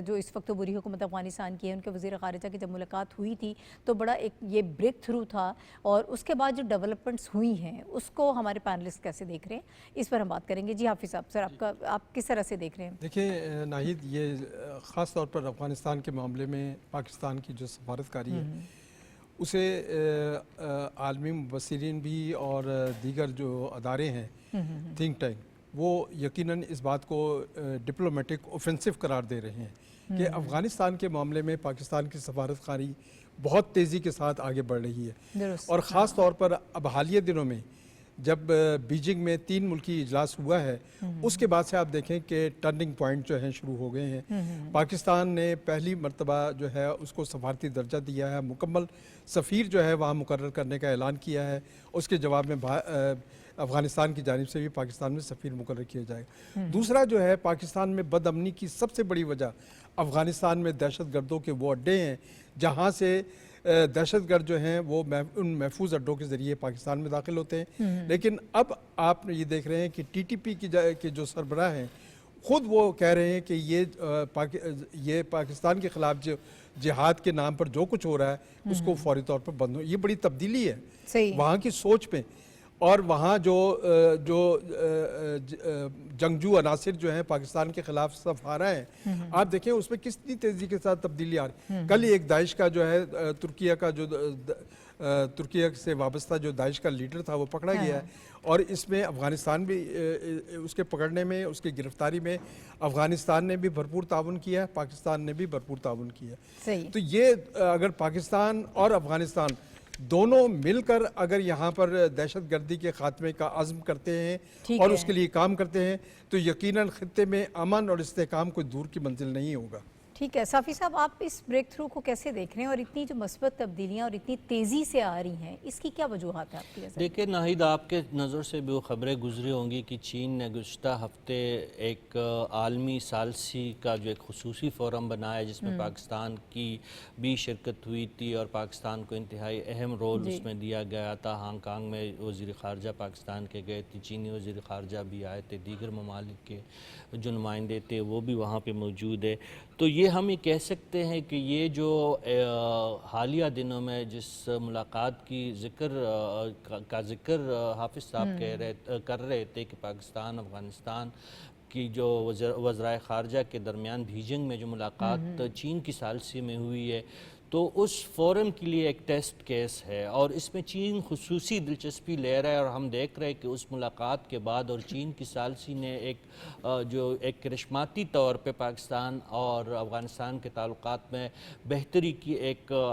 जो इस वक्त बुरी हुकूमत अफ़गानिस्तान की है उनके वज़ीर ख़ारिजा की जब मुलाकात हुई थी तो बड़ा एक ये ब्रेक थ्रू था। और उसके बाद जो डेवलपमेंट्स हुई हैं उसको हमारे पैनलिस्ट कैसे देख रहे हैं, इस पर हम बात करेंगे। जी हाफिज़ साहब, सर आप किस तरह से देख रहे हैं? देखिए नाहिद, ये ख़ास तौर पर अफ़गानिस्तान के मामले में पाकिस्तान की जो सफारतकारी है उसे आलमी मुबस्सिरीन भी और दीगर जो अदारे हैं थिंक टैंक, वो यकीनन इस बात को डिप्लोमेटिक ऑफेंसिव करार दे रहे हैं कि अफ़गानिस्तान के मामले में पाकिस्तान की सफारतकारी बहुत तेज़ी के साथ आगे बढ़ रही है। और ख़ास तौर पर अब हालिया दिनों में जब बीजिंग में 3 मुल्की इजलास हुआ है उसके बाद से आप देखें कि टर्निंग पॉइंट जो हैं शुरू हो गए हैं। पाकिस्तान ने पहली मर्तबा जो है उसको सफारती दर्जा दिया है, मुकम्मल सफ़ीर जो है वहाँ मुकर्रर करने का ऐलान किया है। उसके जवाब में अफ़गानिस्तान की जानिब से भी पाकिस्तान में सफ़ीर मुकर्रर किया जाएगा। दूसरा जो है, पाकिस्तान में बदअमनी की सबसे बड़ी वजह अफ़गानिस्तान में दहशत गर्दों के वो अड्डे हैं जहाँ से दहशत गर्द जो हैं वो उन महफूज अड्डों के ज़रिए पाकिस्तान में दाखिल होते हैं। लेकिन अब आप ये देख रहे हैं कि TTP के जो सरबराह हैं ख़ुद वो कह रहे हैं कि ये पाकिस्तान के ख़िलाफ़ जो जिहाद के नाम पर जो कुछ हो रहा है उसको फौरी तौर पर बंद हो। ये बड़ी तब्दीली है वहाँ की सोच में। और वहाँ जो जंगजू अनासिर जो हैं पाकिस्तान के ख़िलाफ़ सफ़ आ रहे हैं, आप देखें उसमें कितनी तेज़ी के साथ तब्दीली आ रही है। कल एक दाइश का जो है तुर्किया से वाबस्ता जो दाइश का लीडर था वो पकड़ा गया है। और इसमें अफ़गानिस्तान भी उसके पकड़ने में, उसकी गिरफ्तारी में अफ़गानिस्तान ने भी भरपूर ताउन किया है, पाकिस्तान ने भी भरपूर ताउन किया है। तो ये अगर पाकिस्तान और अफ़गानिस्तान दोनों मिलकर अगर यहाँ पर दहशत गर्दी के खात्मे का अज़्म करते हैं और उसके लिए काम करते हैं तो यकीनन खित्ते में अमन और इस्तेहकाम कोई दूर की मंजिल नहीं होगा। ठीक है साफ़ी साहब, आप इस ब्रेक थ्रू को कैसे देख रहे हैं और इतनी जो मस्बत तब्दीलियाँ और इतनी तेज़ी से आ रही हैं, इसकी क्या वजूहात है आपकी नज़र? देखिए नाहिद, आपके नज़र से भी वो ख़बरें गुजरी होंगी कि चीन ने गुज़श्ता हफ्ते एक आलमी सालसी का जो एक खुसूसी फ़ोरम बनाया जिसमें पाकिस्तान की भी शिरकत हुई थी और पाकिस्तान को इंतहाई अहम रोल उसमें दिया गया था। हांगकांग में वज़ीर ख़ारजा पाकिस्तान के गए थे, चीनी वज़ीर ख़ारजा भी आए थे, दीगर ममालिक के जो नुमाइंदे थे वो भी वहाँ पर मौजूद है। तो ये हम ये कह सकते हैं कि ये जो हालिया दिनों में जिस मुलाकात की ज़िक्र हाफिज़ साहब कर रहे थे कि पाकिस्तान अफ़गानिस्तान की जो वज़राए ख़ारजा के दरमियान बीजिंग में जो मुलाकात चीन की सालसी में हुई है, तो उस फोरम के लिए एक टेस्ट केस है और इसमें चीन खुसूसी दिलचस्पी ले रहा है। और हम देख रहे हैं कि उस मुलाकात के बाद और चीन की सालसी ने जो एक करिश्माती तौर पे पाकिस्तान और अफ़गानिस्तान के ताल्लुकात में बेहतरी की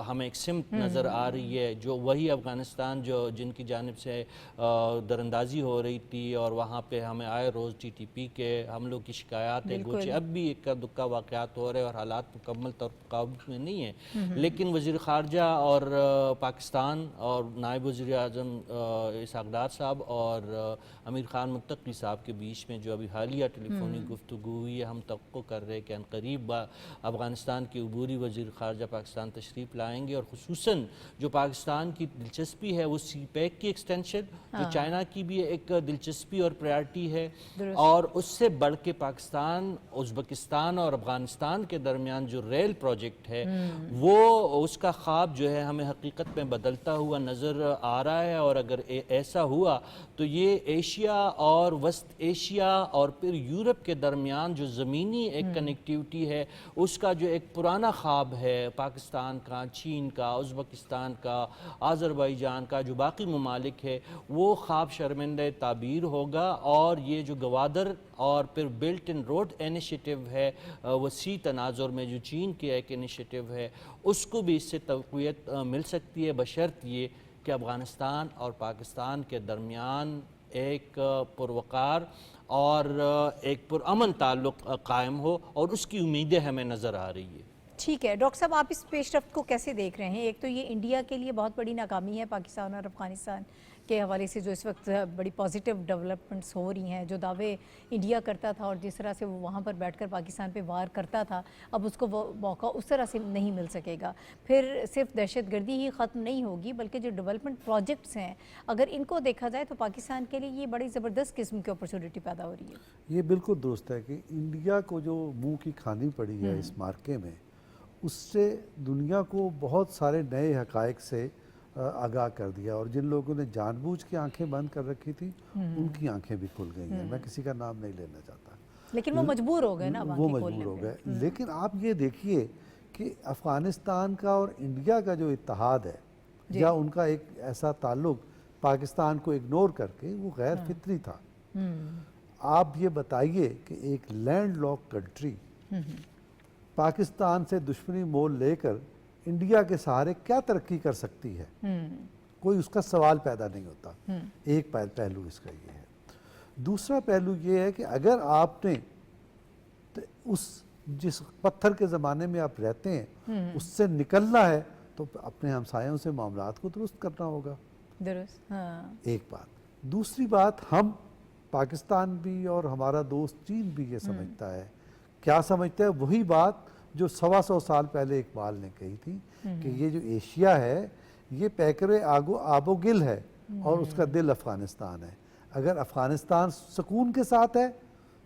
हमें एक सिमत नज़र आ रही है, जो वही अफ़गानिस्तान जिनकी जानिब से दरअंदाजी हो रही थी और वहाँ पे हमें आए रोज़ TTP के हमलों की शिकायत है। कुछ अब भी इक्का दुक्का वाक़यात हो रहे हैं और हालात मुकम्मल तौर पर काबू में नहीं है, लेकिन वज़ीर ख़ारजा और पाकिस्तान और नायब वज़ीर आज़म इसहाक़ डार साहब और अमीर ख़ान मुत्तक़ी साहब के बीच में जो अभी हालिया टेलीफोनिक गुफ्तगू हुई है, हम तवक्को कर रहे हैं कि अनक़रीब अफ़गानिस्तान के अबूरी वज़ीर ख़ारजा पाकिस्तान तशरीफ़ लाएँगे और ख़ुसूसन जो पाकिस्तान की दिलचस्पी है वो CPEC की एक्सटेंशन, जो चाइना की भी एक दिलचस्पी और प्रायरिटी है, और उससे बढ़ के पाकिस्तान, उज़्बेकिस्तान और अफ़गानिस्तान के दरमियान जो रेल प्रोजेक्ट है वो उसका ख्वाब जो है हमें हकीकत में बदलता हुआ नज़र आ रहा है। और अगर ऐसा हुआ तो ये एशिया और वस्त एशिया और फिर यूरोप के दरमियान जो ज़मीनी एक कनेक्टिविटी है उसका जो एक पुराना ख्वाब है पाकिस्तान का, चीन का, उज़्बेकिस्तान का, आज़रबाईजान का, जो बाकी ममालिक है, वो ख्वाब शर्मिंदा ताबीर होगा। और ये जो गवादर और फिर बिल्ट इन रोड इनिशिएटिव है वसी तनाजुर में जो चीन की एक इनिशिएटिव है, उसको भी इससे तक़वियत मिल सकती है, बशर्त ये कि अफ़गानिस्तान और पाकिस्तान के दरमियान एक पुरवकार और एक पुरअमन ताल्लुक़ कायम हो, और उसकी उम्मीदें हमें नज़र आ रही है। ठीक है डॉक्टर साहब, आप इस पेशरफ्त को कैसे देख रहे हैं? एक तो ये इंडिया के लिए बहुत बड़ी नाकामी है पाकिस्तान और अफ़गानिस्तान के हवाले से, जो इस वक्त बड़ी पॉजिटिव डेवलपमेंट्स हो रही हैं, जो दावे इंडिया करता था और जिस तरह से वो वहाँ पर बैठकर पाकिस्तान पे वार करता था, अब उसको वो मौका उस तरह से नहीं मिल सकेगा। फिर सिर्फ दहशतगर्दी ही ख़त्म नहीं होगी, बल्कि जो डेवलपमेंट प्रोजेक्ट्स हैं, अगर इनको देखा जाए तो पाकिस्तान के लिए ये बड़ी ज़बरदस्त किस्म की अपॉर्चुनिटी पैदा हो रही है। ये बिल्कुल दुरुस्त है कि इंडिया को जो मुँह की खानी पड़ी है इस मार्के में, उससे दुनिया को बहुत सारे नए हक़ाइक़ से आगाह कर दिया, और जिन लोगों ने जानबूझ के आंखें बंद कर रखी थी उनकी आंखें भी खुल गई हैं। मैं किसी का नाम नहीं लेना चाहता, लेकिन वो मजबूर हो गए ना, वो मजबूर हो गए। लेकिन आप ये देखिए कि अफ़गानिस्तान का और इंडिया का जो इत्तेहाद है या उनका एक ऐसा ताल्लुक़ पाकिस्तान को इग्नोर करके, वो गैर फितरी था। आप ये बताइए कि एक लैंड लॉक कंट्री पाकिस्तान से दुश्मनी मोल लेकर इंडिया के सहारे क्या तरक्की कर सकती है? कोई उसका सवाल पैदा नहीं होता। एक पहलू इसका ये है। दूसरा पहलू ये है कि अगर आपने उस जिस पत्थर के ज़माने में आप रहते हैं उससे निकलना है तो अपने हमसायों से मामलात को दुरुस्त करना होगा। दुरुस्त, हाँ। एक बात। दूसरी बात, हम पाकिस्तान भी और हमारा दोस्त चीन भी ये समझता है, क्या समझता है? वही बात जो 125 साल पहले इकबाल ने कही थी कि ये जो एशिया है ये पैकरे आबोगिल है और उसका दिल अफ़गानिस्तान है। अगर अफ़गानिस्तान सुकून के साथ है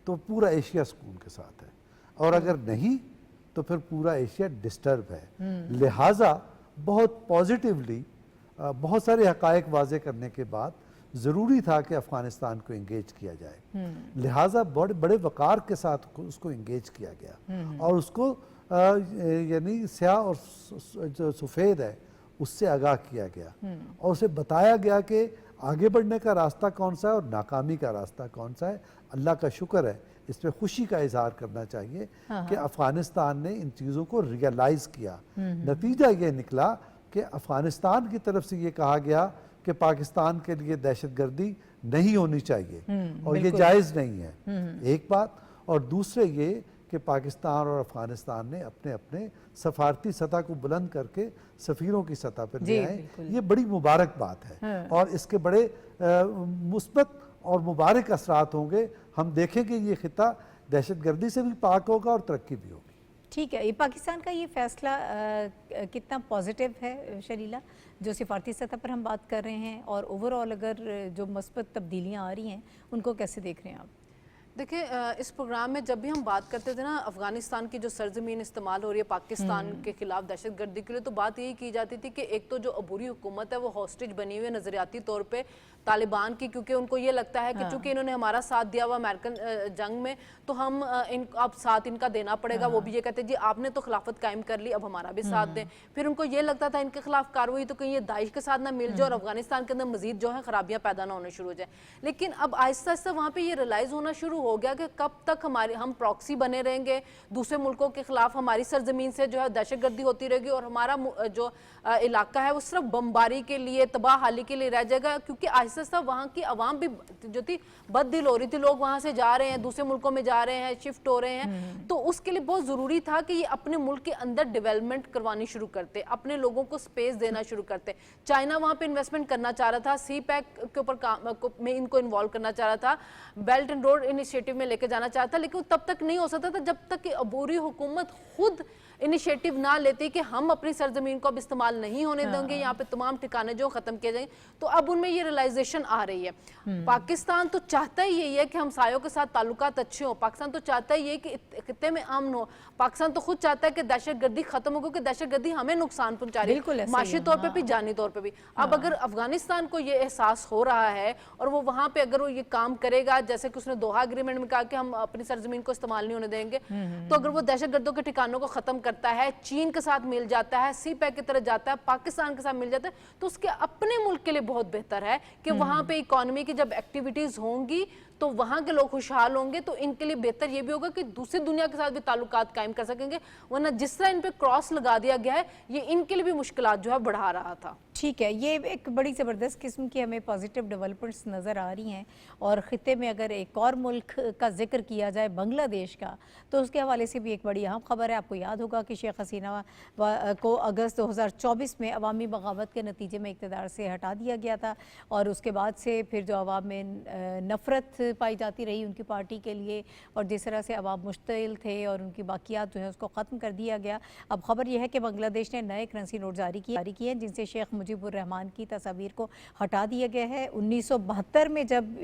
तो पूरा एशिया सुकून के साथ है, और अगर नहीं तो फिर पूरा एशिया डिस्टर्ब है। लिहाजा बहुत पॉजिटिवली बहुत सारे हक़ाइक़ वाज़े करने के बाद ज़रूरी था कि अफ़गानिस्तान को इंगेज किया जाए। लिहाजा बड़े वक़ार के साथ उसको इंगेज किया गया और उसको यानी स्याह और जो सफ़ेद है उससे आगाह किया गया और उसे बताया गया कि आगे बढ़ने का रास्ता कौन सा है और नाकामी का रास्ता कौन सा है। अल्लाह का शुक्र है, इस पर खुशी का इजहार करना चाहिए कि अफ़गानिस्तान ने इन चीज़ों को रियलाइज़ किया। नतीजा ये निकला कि अफ़गानिस्तान की तरफ से ये कहा गया कि पाकिस्तान के लिए दहशतगर्दी नहीं होनी चाहिए और ये जायज़ नहीं है, एक बात। और दूसरे ये कि पाकिस्तान और अफ़गानिस्तान ने अपने अपने सफारती सतह को बुलंद करके सफ़ीरों की सतह पर ले आए, ये बड़ी मुबारक बात है और इसके बड़े मुस्बत और मुबारक असरात होंगे। हम देखेंगे ये खिता दहशतगर्दी से भी पाक होगा और तरक्की भी होगी। ठीक है, ये पाकिस्तान का ये फैसला कितना पॉजिटिव है शरीला, जो सिफारती सतह पर हम बात कर रहे हैं, और ओवरऑल अगर जो मस्बत तब्दीलियाँ आ रही हैं उनको कैसे देख रहे हैं आप? देखिए इस प्रोग्राम में जब भी हम बात करते थे ना अफगानिस्तान की जो सरजमीन इस्तेमाल हो रही है पाकिस्तान के खिलाफ दहशतगर्दी के लिए, तो बात यही की जाती थी कि एक तो जो अबूरी हुकूमत है वो हॉस्टेज बनी हुई है नजरियाती तौर पे तालिबान की, क्योंकि उनको ये लगता है कि चूंकि इन्होंने हमारा साथ दिया हुआ अमेरिकन जंग में, तो हम अब साथ इनका देना पड़ेगा। वो भी ये कहते हैं जी आपने तो खिलाफत कायम कर ली, अब हमारा भी साथ दें। फिर उनको ये लगता था इनके खिलाफ कार्रवाई तो कहीं ये दाइश के साथ ना मिल जाए और अफगानिस्तान के अंदर मजीद जो है खराबियां पैदा ना होने शुरू हो जाए। लेकिन अब आहिस्ता आहिस्ता वहाँ पे ये रियलाइज होना शुरू हो गया कि कब तक हम प्रॉक्सी बने रहेंगे, दूसरे मुल्कों के खिलाफ हमारी सरजमीन से जो है दहशतगर्दी होती रहेगी और हमारा जो इलाका है वो सिर्फ बमबारी के लिए, तबाह के लिए रह जाएगा। क्योंकि आहिस्ता आहिस्ता वहाँ की आवाम भी जो थी बददिल हो रही थी, लोग वहाँ से जा रहे हैं, दूसरे मुल्कों में जा रहे हैं, शिफ्ट हो रहे हैं। तो उसके लिए बहुत ज़रूरी था कि ये अपने मुल्क के अंदर डेवलपमेंट करवानी शुरू करते, अपने लोगों को स्पेस देना शुरू करते। चाइना वहाँ पे इन्वेस्टमेंट करना चाह रहा था, सी पैक के ऊपर काम में इनको इन्वॉल्व करना चाह रहा था, बेल्ट एंड रोड इनिशिएटिव में लेके जाना चाहता था, लेकिन वो तब तक नहीं हो सकता था जब तक कि अबूरी हुकूमत खुद इनिशिएटिव ना लेती कि हम अपनी सरजमीन को अब इस्तेमाल नहीं होने देंगे, यहाँ पे तमाम ठिकाने जो खत्म किए जाएंगे। तो अब उनमें ये रियलाइजेशन आ रही है। पाकिस्तान तो चाहता ही यही है कि हमसायों के साथ ताल्लुकात अच्छे हों, पाकिस्तान तो चाहता ही है कि खित्ते में अमन हो, पाकिस्तान तो खुद चाहता है कि दहशतगर्दी खत्म हो, क्योंकि दहशतगर्दी हमें नुकसान पहुंचा रही है माशी तौर पर भी, जानी तौर पर भी। अब अगर अफगानिस्तान को ये एहसास हो रहा है और वो वहां पे अगर वो ये काम करेगा जैसे कि उसने दोहा एग्रीमेंट में कहा कि हम अपनी सरजमीन को इस्तेमाल नहीं होने देंगे, तो अगर वो दहशतगर्दों के ठिकानों को खत्म करता है, चीन के साथ मिल जाता है, सी पैक की तरह जाता है, पाकिस्तान के साथ मिल जाता है, तो उसके अपने मुल्क के लिए बहुत बेहतर है कि वहां पे इकोनॉमी की जब एक्टिविटीज होंगी तो वहां के लोग खुशहाल होंगे, तो इनके लिए बेहतर ये भी होगा कि दूसरी दुनिया के साथ भी ताल्लुकात कायम कर सकेंगे। वरना जिस तरह इन पे क्रॉस लगा दिया गया है ये इनके लिए भी मुश्किलात जो है बढ़ा रहा था। ठीक है, ये एक बड़ी ज़बरदस्त किस्म की हमें पॉजिटिव डेवलपमेंट्स नज़र आ रही हैं। और ख़ित्ते में अगर एक और मुल्क का जिक्र किया जाए बांग्लादेश का, तो उसके हवाले से भी एक बड़ी अहम खबर है। आपको याद होगा कि शेख हसीना को अगस्त 2024 में अवामी बगावत के नतीजे में इक़्तिदार से हटा दिया गया था, और उसके बाद से फिर जो अवाम में नफ़रत पाई जाती रही उनकी पार्टी के लिए, और जिस तरह से अवाम मुश्तिल थे और उनकी बाकियात जो है उसको ख़त्म कर दिया गया। अब ख़बर यह है कि बांग्लादेश ने नए करेंसी नोट जारी किए हैं जिनसे शेख मुजीबुर रहमान की तस्वीर को हटा दिया गया है। 1972 में जब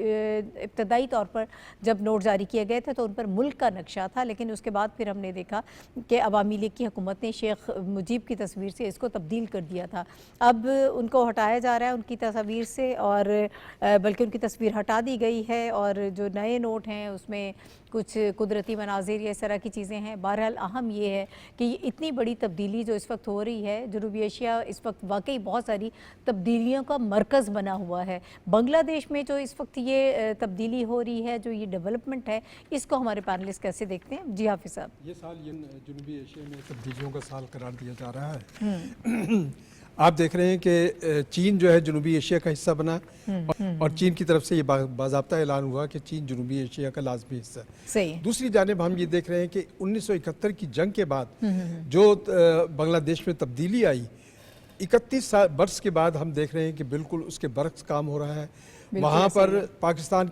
इब्तदाई तौर पर जब नोट जारी किए गए थे तो उन पर मुल्क का नक्शा था, लेकिन उसके बाद फिर हमने देखा कि अवामी लीग की हुकूमत ने शेख मुजीब की तस्वीर से इसको तब्दील कर दिया था। अब उनको हटाया जा रहा है उनकी तस्वीर से, और बल्कि उनकी तस्वीर हटा दी गई है, और जो नए नोट हैं उसमें कुछ कुदरती मनाजिर या इस तरह की चीज़ें हैं। बहरहाल अहम ये है कि इतनी बड़ी तब्दीली जो इस वक्त हो रही है, जनूबी एशिया इस वक्त वाकई बहुत सारी तब्दीलियों का मरकज़ बना हुआ है। बांग्लादेश में जो इस वक्त ये तब्दीली हो रही है, जो ये डेवलपमेंट है, इसको हमारे पैनलिस्ट कैसे देखते हैं? जी हाफिज़ साहब। ये साल जनूबी एशिया में तब्दीलियों का साल करार दिया जा रहा है। आप देख रहे हैं कि चीन जो है जनूबी एशिया का हिस्सा बना, और चीन की तरफ से ये बाज़ाब्ता ऐलान हुआ कि चीन जनूबी एशिया का लाजमी हिस्सा है। सही। दूसरी जानिब हम ये देख रहे हैं कि 1971 की जंग के बाद जो बांग्लादेश में तब्दीली आई, 31 वर्ष के बाद हम देख रहे हैं कि बिल्कुल उसके बरक्स काम हो रहा है। वहाँ पर पाकिस्तान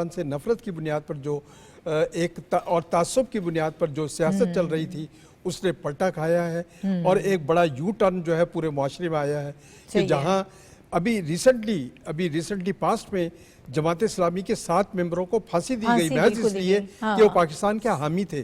से नफ़रत की बुनियाद पर जो और तासुब की बुनियाद पर जो सियासत चल रही थी उसने पलटा खाया है, और एक बड़ा यू टर्न जो है पूरे माशरे में आया है कि जहाँ अभी रिसेंटली पास्ट में जमात इस्लामी के 7 मेंबरों को फांसी दी गई महज इसलिए कि वो पाकिस्तान के हामी थे।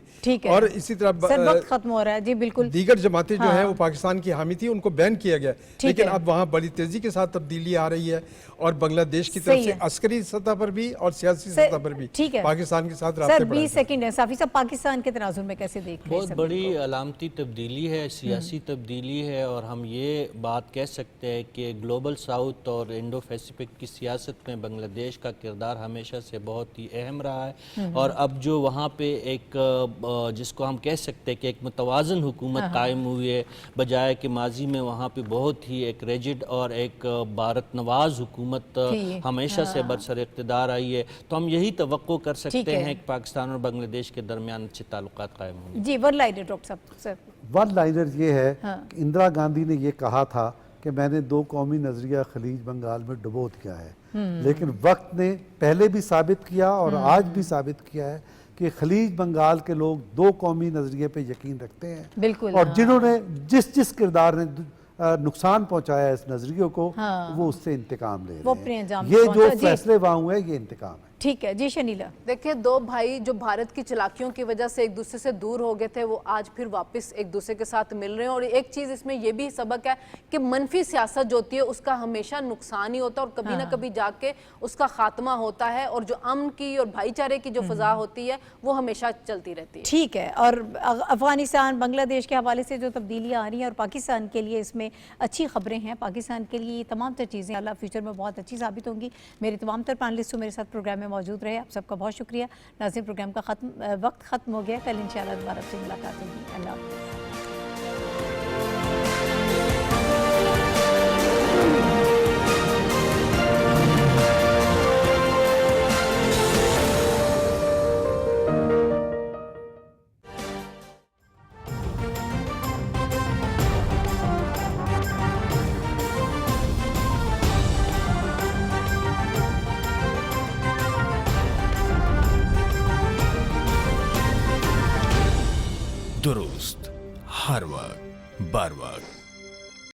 और इसी तरह वक्त खत्म हो रहा है जी, बिल्कुल। दीगर जमातें जो है वो पाकिस्तान की हामी थी, उनको बैन किया गया, लेकिन अब वहाँ बड़ी तेजी के साथ तब्दीली आ रही है, और बांग्लादेश की तरफ से अस्करी सतह पर भी और सियासी सतह पर भी पाकिस्तान के साथ रास्ते बढ़ रहे हैं। 20 सेकंड है साफी साहब, पाकिस्तान के तनाजुर में कैसे देख रहे हैं? बहुत बड़ी अलामती तब्दीली है, सियासी तब्दीली है, और हम ये बात कह सकते हैं कि ग्लोबल साउथ और इंडो पैसिफिक की सियासत में बांग्लादेश का किरदार हमेशा से बहुत ही अहम रहा है। और अब जो वहाँ पे एक जिसको हम कह सकते हैं कि एक मुतवाज़न हुकूमत कायम हुई है, बजाय कि माजी में वहाँ पे बहुत ही एक रेजिड और एक भारत नवाज हुकूमत हमेशा से बरसर इक़्तिदार आई है। तो हम यही तवक्को कर सकते हैं कि पाकिस्तान और बांग्लादेश के दरमियान अच्छे ताल्लुकात कायम होंगे। जी, वन लाइनर डॉक्टर साहब। सर, वन लाइनर ये है कि इंदिरा गांधी ने ये कहा था कि मैंने 2 कौमी नजरिया खलीज बंगाल में डुबो दिया है, लेकिन वक्त ने पहले भी साबित किया और आज भी साबित किया है कि खलीज बंगाल के लोग 2 कौमी नजरिए पे यकीन रखते हैं। बिल्कुल। और जिन्होंने जिस किरदार ने नुकसान पहुंचाया इस नजरिए को, वो उससे इंतकाम ले रहे हैं। ये जो फैसले वहाँ हुए ये इंतकाम है। ठीक है जी शनीला। देखिए, दो भाई जो भारत की चालाकियों की वजह से एक दूसरे से दूर हो गए थे, वो आज फिर वापस एक दूसरे के साथ मिल रहे हैं। और एक चीज़ इसमें यह भी सबक है कि मनफी सियासत जो होती है उसका हमेशा नुकसान ही होता है और कभी ना कभी जाके उसका खात्मा होता है, और जो अमन की और भाईचारे की जो फिजा होती है वो हमेशा चलती रहती है। ठीक है, और अफगानिस्तान बांग्लादेश के हवाले से जो तब्दीलियाँ आ रही हैं और पाकिस्तान के लिए इसमें अच्छी खबरें हैं, पाकिस्तान के लिए ये तमाम तर चीज़ें अल्लाह फ्यूचर में बहुत अच्छी साबित होंगी। मेरे तमाम तर पैनलिस्ट मेरे साथ प्रोग्राम में मौजूद रहे, आप सबका बहुत शुक्रिया। नाज़रीन, प्रोग्राम का वक्त ख़त्म हो गया। कल इंशाअल्लाह दोबारा से मुलाकात होगी। अल्लाह हाफ़िज़। दुरुस्त हर वक्त बर वक्त।